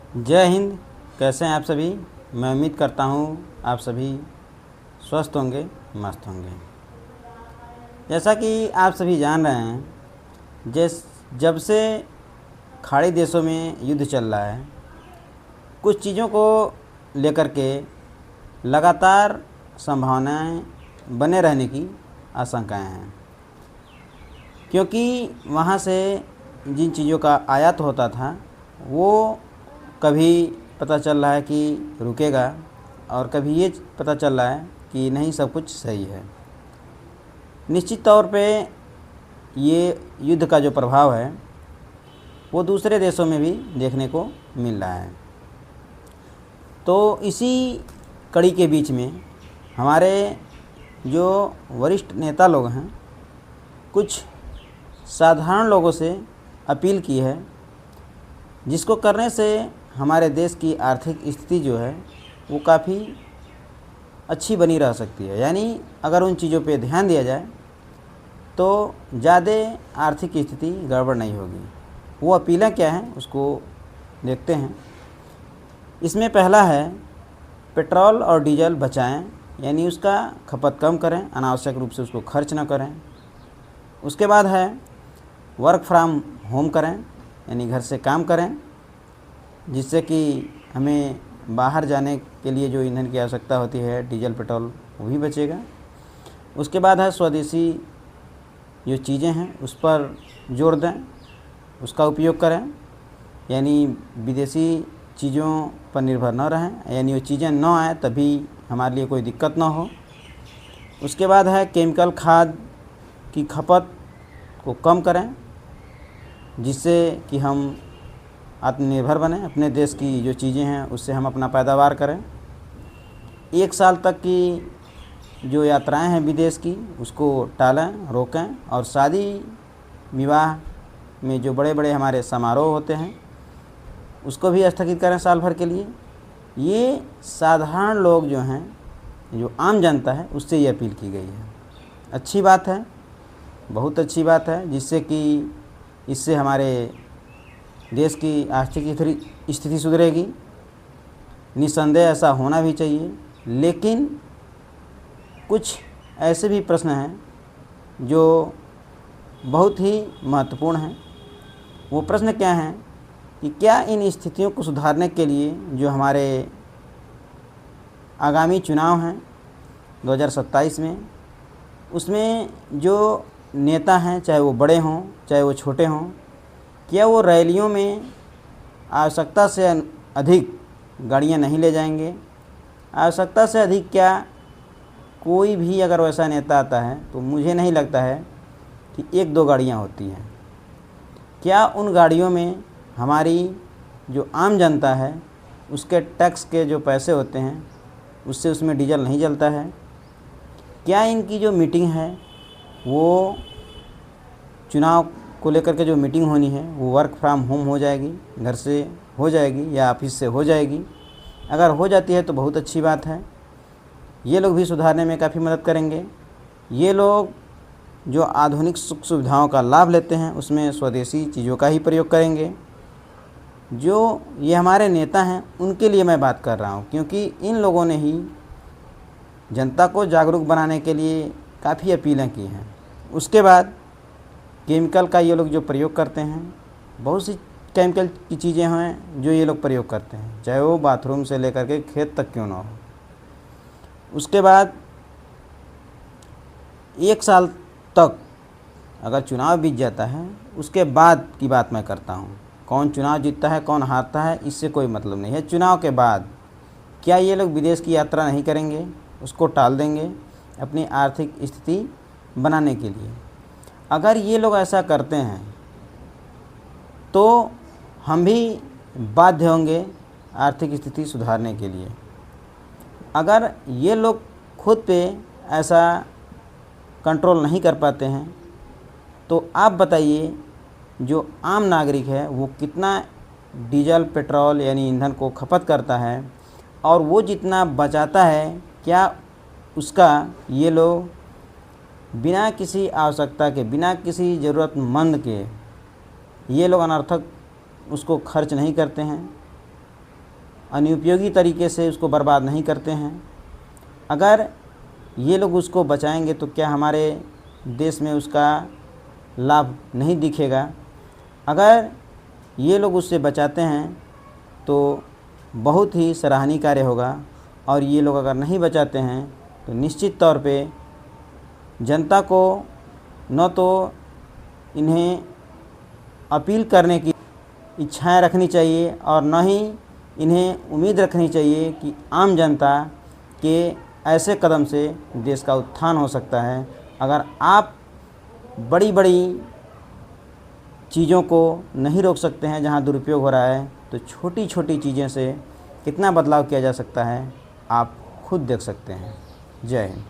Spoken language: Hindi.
जय हिंद। कैसे हैं आप सभी। मैं उम्मीद करता हूँ आप सभी स्वस्थ होंगे, मस्त होंगे। जैसा कि आप सभी जान रहे हैं, जब से खाड़ी देशों में युद्ध चल रहा है, कुछ चीज़ों को लेकर के लगातार संभावनाएं बने रहने की आशंकाएं हैं, क्योंकि वहाँ से जिन चीज़ों का आयात होता था वो कभी पता चल रहा है कि रुकेगा, और कभी ये पता चल रहा है कि नहीं, सब कुछ सही है। निश्चित तौर पे ये युद्ध का जो प्रभाव है वो दूसरे देशों में भी देखने को मिल रहा है। तो इसी कड़ी के बीच में हमारे जो वरिष्ठ नेता लोग हैं, कुछ साधारण लोगों से अपील की है, जिसको करने से हमारे देश की आर्थिक स्थिति जो है वो काफ़ी अच्छी बनी रह सकती है। यानी अगर उन चीज़ों पे ध्यान दिया जाए तो ज़्यादा आर्थिक स्थिति गड़बड़ नहीं होगी। वो अपीलें क्या हैं उसको देखते हैं। इसमें पहला है, पेट्रोल और डीजल बचाएं, यानी उसका खपत कम करें, अनावश्यक रूप से उसको खर्च ना करें। उसके बाद है वर्क फ्रॉम होम करें, यानी घर से काम करें, जिससे कि हमें बाहर जाने के लिए जो ईंधन की आवश्यकता होती है, डीजल पेट्रोल, वो भी बचेगा। उसके बाद है स्वदेशी जो चीज़ें हैं उस पर जोर दें, उसका उपयोग करें, यानी विदेशी चीज़ों पर निर्भर न रहें, यानी वो चीज़ें न आए तभी हमारे लिए कोई दिक्कत ना हो। उसके बाद है केमिकल खाद की खपत को कम करें, जिससे कि हम आत्मनिर्भर बने, अपने देश की जो चीज़ें हैं उससे हम अपना पैदावार करें। 1 साल तक की जो यात्राएं हैं विदेश की, उसको टालें, रोकें, और शादी विवाह में जो बड़े बड़े हमारे समारोह होते हैं उसको भी स्थगित करें साल भर के लिए। ये साधारण लोग जो हैं, जो आम जनता है, उससे ये अपील की गई है। अच्छी बात है, बहुत अच्छी बात है, जिससे कि इससे हमारे देश की आर्थिक स्थिति सुधरेगी। निस्संदेह ऐसा होना भी चाहिए, लेकिन कुछ ऐसे भी प्रश्न हैं जो बहुत ही महत्वपूर्ण हैं। वो प्रश्न क्या हैं कि क्या इन स्थितियों को सुधारने के लिए जो हमारे आगामी चुनाव हैं 2027 में, उसमें जो नेता हैं, चाहे वो बड़े हों चाहे वो छोटे हों, क्या वो रैलियों में आवश्यकता से अधिक गाड़ियां नहीं ले जाएंगे? आवश्यकता से अधिक क्या, कोई भी अगर वैसा नेता आता है तो मुझे नहीं लगता है कि 1-2 गाड़ियां होती हैं। क्या उन गाड़ियों में हमारी जो आम जनता है उसके टैक्स के जो पैसे होते हैं उससे उसमें डीजल नहीं जलता है? क्या इनकी जो मीटिंग है वो चुनाव को लेकर के जो मीटिंग होनी है वो वर्क फ्रॉम होम हो जाएगी, घर से हो जाएगी या ऑफिस से हो जाएगी? अगर हो जाती है तो बहुत अच्छी बात है। ये लोग भी सुधारने में काफ़ी मदद करेंगे। ये लोग जो आधुनिक सुख सुविधाओं का लाभ लेते हैं उसमें स्वदेशी चीज़ों का ही प्रयोग करेंगे। जो ये हमारे नेता हैं उनके लिए मैं बात कर रहा हूँ, क्योंकि इन लोगों ने ही जनता को जागरूक बनाने के लिए काफ़ी अपीलें की हैं। उसके बाद केमिकल का ये लोग जो प्रयोग करते हैं, बहुत सी केमिकल की चीज़ें हैं जो ये लोग प्रयोग करते हैं, चाहे वो बाथरूम से लेकर के खेत तक क्यों ना हो। उसके बाद 1 साल तक अगर चुनाव बीत जाता है, उसके बाद की बात मैं करता हूँ। कौन चुनाव जीतता है कौन हारता है इससे कोई मतलब नहीं है। चुनाव के बाद क्या ये लोग विदेश की यात्रा नहीं करेंगे, उसको टाल देंगे अपनी आर्थिक स्थिति बनाने के लिए? अगर ये लोग ऐसा करते हैं तो हम भी बाध्य होंगे आर्थिक स्थिति सुधारने के लिए। अगर ये लोग खुद पे ऐसा कंट्रोल नहीं कर पाते हैं तो आप बताइए, जो आम नागरिक है वो कितना डीजल पेट्रोल यानी ईंधन को खपत करता है, और वो जितना बचाता है, क्या उसका ये लोग बिना किसी आवश्यकता के, बिना किसी ज़रूरतमंद के ये लोग अनर्थक उसको खर्च नहीं करते हैं? अनुपयोगी तरीके से उसको बर्बाद नहीं करते हैं। अगर ये लोग उसको बचाएंगे तो क्या हमारे देश में उसका लाभ नहीं दिखेगा? अगर ये लोग उससे बचाते हैं तो बहुत ही सराहनीय कार्य होगा, और ये लोग अगर नहीं बचाते हैं तो निश्चित तौर पे जनता को न तो इन्हें अपील करने की इच्छाएं रखनी चाहिए और न ही इन्हें उम्मीद रखनी चाहिए कि आम जनता के ऐसे कदम से देश का उत्थान हो सकता है। अगर आप बड़ी बड़ी चीज़ों को नहीं रोक सकते हैं जहां दुरुपयोग हो रहा है, तो छोटी छोटी चीज़ें से कितना बदलाव किया जा सकता है आप खुद देख सकते हैं। जय हिंद।